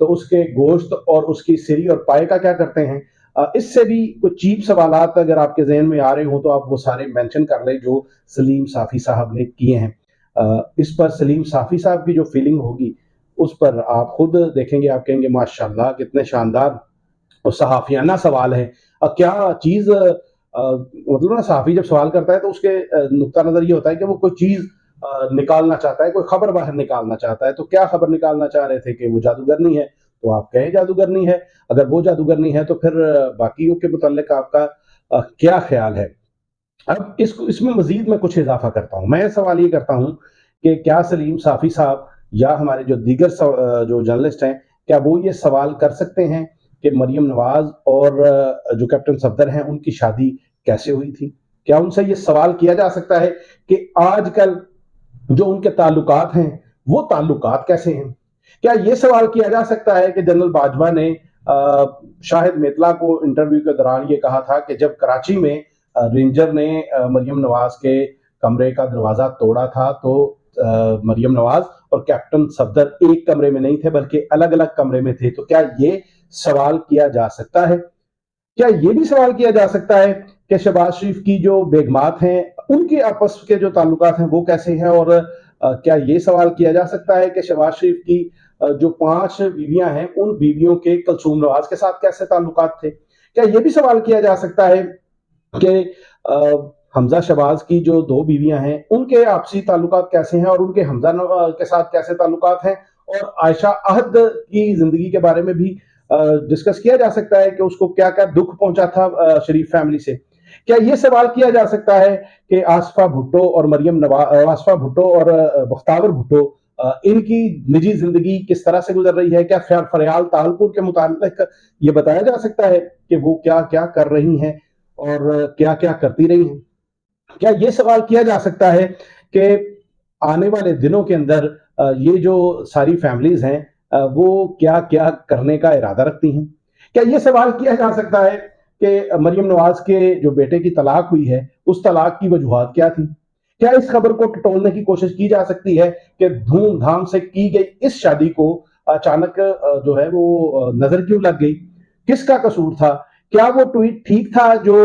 تو اس کے گوشت اور اس کی سری اور پائے کا کیا کرتے ہیں؟ اس سے بھی کچھ چیپ سوالات اگر آپ کے ذہن میں آ رہے ہوں تو آپ وہ سارے مینشن کر لیں جو سلیم صافی صاحب نے کیے ہیں۔ اس پر سلیم صافی صاحب کی جو فیلنگ ہوگی اس پر آپ خود دیکھیں گے، آپ کہیں گے ماشاءاللہ کتنے شاندار اور صحافیانہ سوال ہے۔ کیا چیز مطلب نا، صحافی جب سوال کرتا ہے تو اس کے نقطہ نظر یہ ہوتا ہے کہ وہ کوئی چیز نکالنا چاہتا ہے، کوئی خبر باہر نکالنا چاہتا ہے۔ تو کیا خبر نکالنا چاہ رہے تھے کہ وہ جادوگرنی ہے؟ تو آپ کہیں جادوگرنی ہے۔ اگر وہ جادوگرنی ہے تو پھر باقیوں کے متعلق آپ کا کیا خیال ہے؟ اب اس میں مزید میں کچھ اضافہ کرتا ہوں۔ میں سوال یہ کرتا ہوں کہ کیا سلیم صافی صاحب یا ہمارے جو دیگر جو جرنلسٹ ہیں، کیا وہ یہ سوال کر سکتے ہیں کہ مریم نواز اور جو کیپٹن صفدر ہیں ان کی شادی کیسے ہوئی تھی؟ کیا ان سے یہ سوال کیا جا سکتا ہے کہ آج کل جو ان کے تعلقات ہیں وہ تعلقات کیسے ہیں؟ کیا یہ سوال کیا جا سکتا ہے کہ جنرل باجوہ نے شاہد میتلا کو انٹرویو کے دوران یہ کہا تھا کہ جب کراچی میں رینجر نے مریم نواز کے کمرے کا دروازہ توڑا تھا تو مریم نواز اور کیپٹن صفدر ایک کمرے میں نہیں تھے بلکہ الگ الگ کمرے میں تھے؟ تو کیا یہ سوال کیا جا سکتا ہے؟ کیا یہ بھی سوال کیا جا سکتا ہے کہ شہباز شریف کی جو بیگمات ہیں ان کے آپس کے جو تعلقات ہیں وہ کیسے ہیں؟ اور کیا یہ سوال کیا جا سکتا ہے کہ شہباز شریف کی جو 5 بیویاں ہیں ان بیویوں کے کلثوم نواز کے ساتھ کیسے تعلقات تھے؟ کیا یہ بھی سوال کیا جا سکتا ہے کہ حمزہ شہباز کی جو 2 بیویاں ہیں ان کے آپسی تعلقات کیسے ہیں اور ان کے حمزہ کے ساتھ کیسے تعلقات ہیں؟ اور عائشہ عہد کی زندگی کے بارے میں بھی ڈسکس کیا جا سکتا ہے کہ اس کو کیا کیا دکھ پہنچا تھا شریف فیملی سے؟ کیا یہ سوال کیا جا سکتا ہے کہ آصفہ بھٹو اور آصفہ بھٹو اور بختیار بھٹو ان کی نجی زندگی کس طرح سے گزر رہی ہے؟ کیا فریال طاہلپور کے متعلق یہ بتایا جا سکتا ہے کہ وہ کیا کیا کر رہی ہیں اور کیا کیا کرتی رہی ہیں؟ کیا یہ سوال کیا جا سکتا ہے کہ آنے والے دنوں کے اندر یہ جو ساری فیملیز ہیں وہ کیا کیا کرنے کا ارادہ رکھتی ہیں؟ کیا یہ سوال کیا جا سکتا ہے کہ مریم نواز کے جو بیٹے کی طلاق ہوئی ہے اس طلاق کی وجوہات کیا تھی؟ کیا اس خبر کو ٹٹولنے کی کوشش کی جا سکتی ہے کہ دھوم دھام سے کی گئی اس شادی کو اچانک جو ہے وہ نظر کیوں لگ گئی؟ کس کا قصور تھا؟ کیا وہ ٹویٹ ٹھیک تھا جو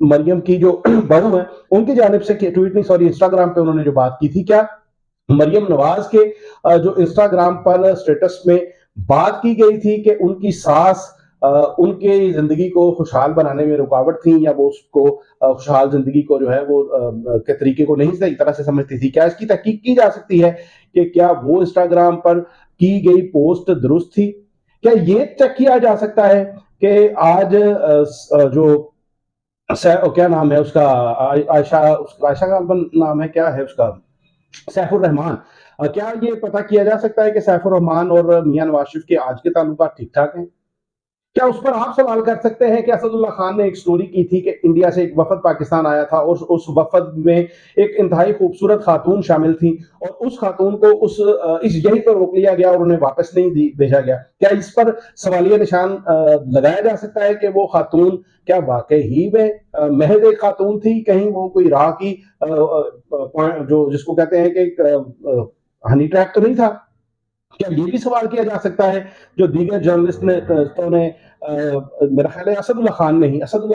مریم کی جو بہو ہے ان کی جانب سے، ٹویٹ نہیں سوری انسٹاگرام پہ انہوں نے جو بات کی تھی، کیا مریم نواز کے جو انسٹاگرام پر سٹیٹس میں بات کی گئی تھی کہ ان کی ساس ان کی زندگی کو خوشحال بنانے میں رکاوٹ تھی، یا وہ اس کو خوشحال زندگی کو جو ہے وہ کے طریقے کو نہیں صحیح طرح سے سمجھتی تھی؟ کیا اس کی تحقیق کی جا سکتی ہے کہ کیا وہ انسٹاگرام پر کی گئی پوسٹ درست تھی؟ کیا یہ چیک کیا جا سکتا ہے کہ آج جو کیا نام ہے اس کا، عائشہ کا نام ہے، کیا ہے اس کا، سیف الرحمان، کیا یہ پتہ کیا جا سکتا ہے کہ سیف الرحمان اور میاں نواز شریف کے آج کے تعلقات ٹھیک ٹھاک ہیں؟ کیا اس پر آپ سوال کر سکتے ہیں کہ اسد اللہ خان نے ایک سٹوری کی تھی کہ انڈیا سے ایک وفد پاکستان آیا تھا اور اس وفد میں ایک انتہائی خوبصورت خاتون شامل تھی اور اس خاتون کو اس یہیں پر روک لیا گیا اور انہیں واپس نہیں بھیجا گیا؟ کیا اس پر سوالیہ نشان لگایا جا سکتا ہے کہ وہ خاتون کیا واقعی میں محض ایک خاتون تھی، کہیں وہ کوئی راہ کی جو جس کو کہتے ہیں کہ ہنی ٹریپ تو نہیں تھا؟ کیا یہ بھی سوال کیا جا سکتا ہے جو دیگر جرنلسٹ نے میرا خیال ہے اسد اللہ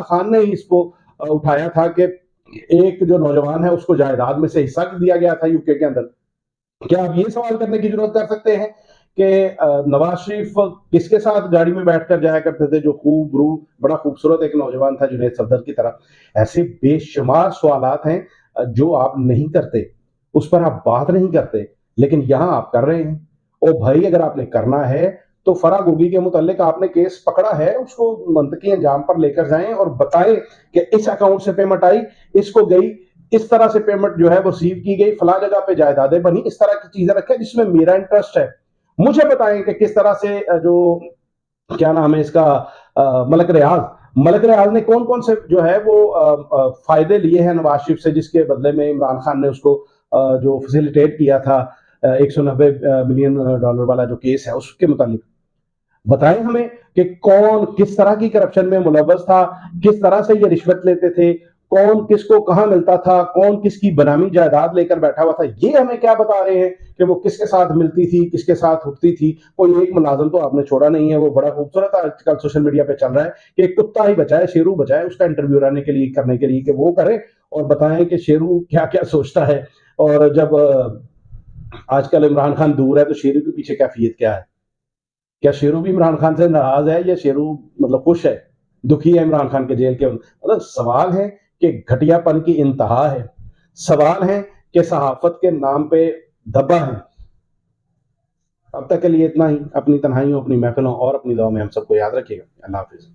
خان نے ہی اس کو اٹھایا تھا کہ ایک جو نوجوان ہے اس کو جائیداد میں سے حصہ دیا گیا تھا UK کے اندر؟ کیا آپ یہ سوال کرنے کی ضرورت کر سکتے ہیں کہ نواز شریف کس کے ساتھ گاڑی میں بیٹھ کر جایا کرتے تھے جو خوب روح بڑا خوبصورت ایک نوجوان تھا جنید صفدر کی طرح؟ ایسے بے شمار سوالات ہیں جو آپ نہیں کرتے، اس پر آپ بات نہیں کرتے، لیکن یہاں آپ کر رہے ہیں۔ اور بھائی اگر آپ نے کرنا ہے تو فرا گوگی کے متعلق آپ نے کیس پکڑا ہے، اس کو منطقی انجام پر لے کر جائیں اور بتائیں کہ اس اکاؤنٹ سے پیمنٹ آئی، اس کو گئی، اس طرح سے پیمنٹ جو ہے وہ ریسیو کی گئی، فلاں جگہ پہ جائیدادیں بنی، اس طرح کی چیزیں رکھیں جس میں میرا انٹرسٹ ہے۔ مجھے بتائیں کہ کس طرح سے جو کیا نام ہے اس کا ملک ریاض نے کون سے جو ہے وہ فائدے لیے ہیں نواز شریف سے، جس کے بدلے میں عمران خان نے اس کو جو فیسیلیٹیٹ کیا تھا $190 ملین والا جو کیس ہے اس کے متعلق بتائیں ہمیں کہ کون کس طرح کی کرپشن میں ملوث تھا، کس طرح سے یہ رشوت لیتے تھے، کون کس کو کہاں ملتا تھا، کون کس کی بنامی جائیداد لے کر بیٹھا ہوا تھا۔ یہ ہمیں کیا بتا رہے ہیں کہ وہ کس کے ساتھ ملتی تھی، کس کے ساتھ اٹھتی تھی. کوئی ایک ملازم تو آپ نے چھوڑا نہیں ہے. وہ بڑا خوبصورت آج کل سوشل میڈیا پہ چل رہا ہے کہ ایک کتا ہی بچائے، شیرو بچائے اس کا انٹرویو کرنے کے لیے کہ وہ کرے اور بتائیں کہ شیرو کیا کیا سوچتا ہے. اور جب آج کل عمران خان دور ہے تو شیرو کے پیچھے کیفیت کیا ہے؟ کیا شیرو بھی عمران خان سے ناراض ہے یا شیرو مطلب خوش ہے، دکھی ہے عمران خان کے جیل کے؟ مطلب سوال ہے کہ گھٹیا پن کی انتہا ہے. سوال ہے کہ صحافت کے نام پہ دبا ہے. اب تک کے لیے اتنا ہی. اپنی تنہائیوں، اپنی محفلوں اور اپنی دعا میں ہم سب کو یاد رکھیے گا. اللہ حافظ.